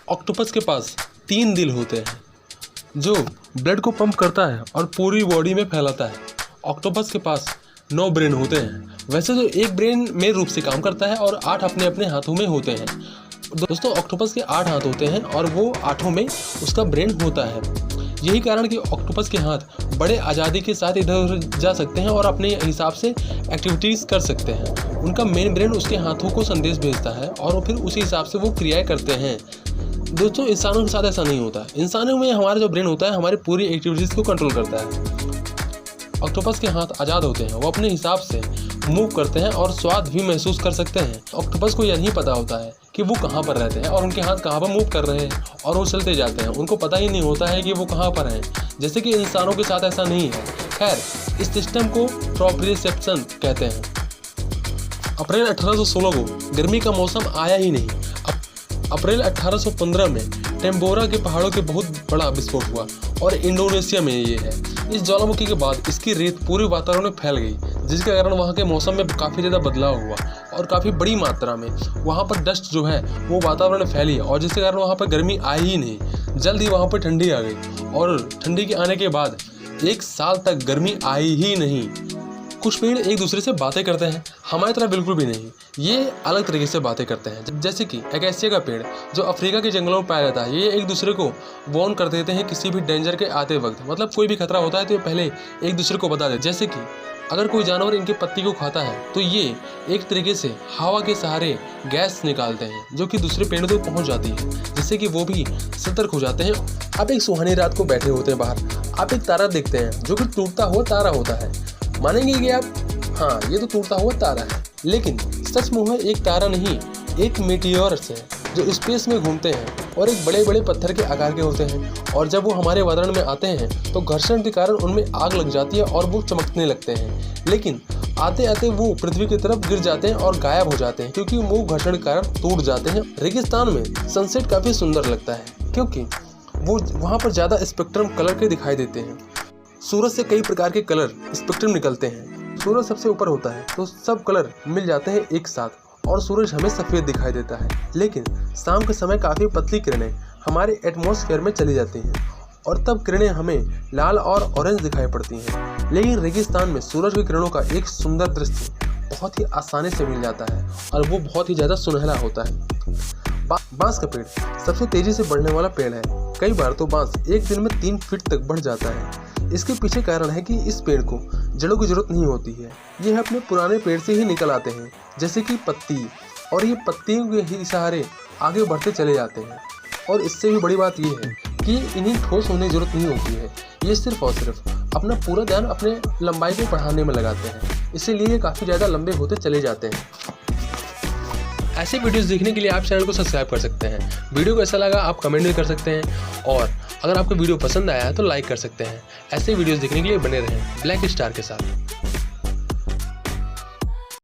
Octopus के पास 3 दिल होते हैं जो ब्लड को पंप करता है और पूरी बॉडी में फैलाता है। ऑक्टोपस के पास 9 ब्रेन होते हैं। वैसे तो एक ब्रेन मेन रूप से काम करता है और 8 अपने अपने हाथों में होते हैं। दोस्तों, ऑक्टोपस के 8 हाथ होते हैं और वो 8 में उसका ब्रेन होता है। यही कारण कि ऑक्टोपस के हाथ बड़े आज़ादी के साथ इधर उधर जा सकते हैं और अपने हिसाब से एक्टिविटीज़ कर सकते हैं। उनका मेन ब्रेन उसके हाथों को संदेश भेजता है और फिर उसी हिसाब से वो क्रियाएं करते हैं। दोस्तों, इंसानों के साथ ऐसा नहीं होता। इंसानों में हमारा जो ब्रेन होता है हमारी पूरी एक्टिविटीज़ को कंट्रोल करता है। ऑक्टोपस के हाथ आज़ाद होते हैं, वो अपने हिसाब से मूव करते हैं और स्वाद भी महसूस कर सकते हैं। ऑक्टोपस को यह नहीं पता होता है कि वो कहाँ पर रहते हैं और उनके हाथ कहाँ पर मूव कर रहे हैं और वो चलते जाते हैं। उनको पता ही नहीं होता है कि वो कहाँ पर हैं, जैसे कि इंसानों के साथ ऐसा नहीं है। खैर, इस सिस्टम को प्रोप्रियोसेप्शन कहते हैं। अप्रैल 1816 को गर्मी का मौसम आया ही नहीं। अप्रैल 1815 में टेम्बोरा के पहाड़ों के बहुत बड़ा विस्फोट हुआ और इंडोनेशिया में ये है। इस ज्वालामुखी के बाद इसकी रेत पूरे वातावरण में फैल गई, जिसके कारण वहाँ के मौसम में काफ़ी ज़्यादा बदलाव हुआ और काफ़ी बड़ी मात्रा में वहाँ पर डस्ट जो है वो वातावरण में फैली और जिसके कारण वहाँ पर गर्मी आई ही नहीं। जल्द ही वहाँ पर ठंडी आ गई और ठंडी के आने के बाद 1 साल तक गर्मी आई ही नहीं। कुछ पेड़ एक दूसरे से बातें करते हैं, हमारी तरह बिल्कुल भी नहीं। ये अलग तरीके से बातें करते हैं, जैसे कि एकेसिया का पेड़ जो अफ्रीका के जंगलों में पाया जाता है। ये एक दूसरे को वार्न कर देते हैं किसी भी डेंजर के आते वक्त। मतलब कोई भी खतरा होता है तो ये पहले एक दूसरे को बता देते। जैसे कि अगर कोई जानवर इनके पत्ती को खाता है तो ये एक तरीके से हवा के सहारे गैस निकालते हैं जो कि दूसरे पेड़ों तक पहुंच जाती है, जिससे कि वो भी सतर्क हो जाते हैं। आप एक सुहानी रात को बैठे होते हैं बाहर, आप एक तारा देखते हैं जो कि टूटता हुआ तारा होता है। मानेंगे कि आप, हाँ, ये तो टूटता हुआ तारा है, लेकिन सच में है एक तारा नहीं, एक मीटियोर्स है जो स्पेस में घूमते हैं और एक बड़े बड़े पत्थर के आकार के होते हैं। और जब वो हमारे वातावरण में आते हैं तो घर्षण के कारण उनमें आग लग जाती है और वो चमकने लगते हैं, लेकिन आते आते वो पृथ्वी की तरफ गिर जाते हैं और गायब हो जाते हैं क्योंकि वो घर्षण के कारण टूट जाते हैं। रेगिस्तान में सनसेट काफ़ी सुंदर लगता है क्योंकि वो वहाँ पर ज़्यादा स्पेक्ट्रम कलर के दिखाई देते हैं। सूरज से कई प्रकार के कलर स्पेक्ट्रम निकलते हैं। सूरज सबसे ऊपर होता है तो सब कलर मिल जाते हैं एक साथ और सूरज हमें सफ़ेद दिखाई देता है। लेकिन शाम के समय काफ़ी पतली किरणें हमारे एटमॉस्फेयर में चली जाती हैं और तब किरणें हमें लाल और ऑरेंज दिखाई पड़ती हैं। लेकिन रेगिस्तान में सूरज की किरणों का एक सुंदर दृश्य बहुत ही आसानी से मिल जाता है और वो बहुत ही ज़्यादा सुनहरा होता है। बांस का पेड़ सबसे तेज़ी से बढ़ने वाला पेड़ है। कई बार तो बांस एक दिन में 3 फीट तक बढ़ जाता है। इसके पीछे कारण है कि इस पेड़ को जड़ों की जरूरत नहीं होती है। यह अपने पुराने पेड़ से ही निकल आते हैं, जैसे कि पत्ती, और ये पत्तियों के ही सहारे आगे बढ़ते चले जाते हैं। और इससे भी बड़ी बात यह है कि इन्हें ठोस होने की जरूरत नहीं होती है। ये सिर्फ और सिर्फ अपना पूरा ध्यान अपने लंबाई को बढ़ाने में लगाते हैं, इसीलिए ये काफ़ी ज़्यादा लंबे होते चले जाते हैं। ऐसे वीडियोस देखने के लिए आप चैनल को सब्सक्राइब कर सकते हैं। वीडियो को ऐसा लगा आप कमेंट भी कर सकते हैं और अगर आपको वीडियो पसंद आया है तो लाइक कर सकते हैं। ऐसे वीडियोस देखने के लिए बने रहें ब्लैक स्टार के साथ।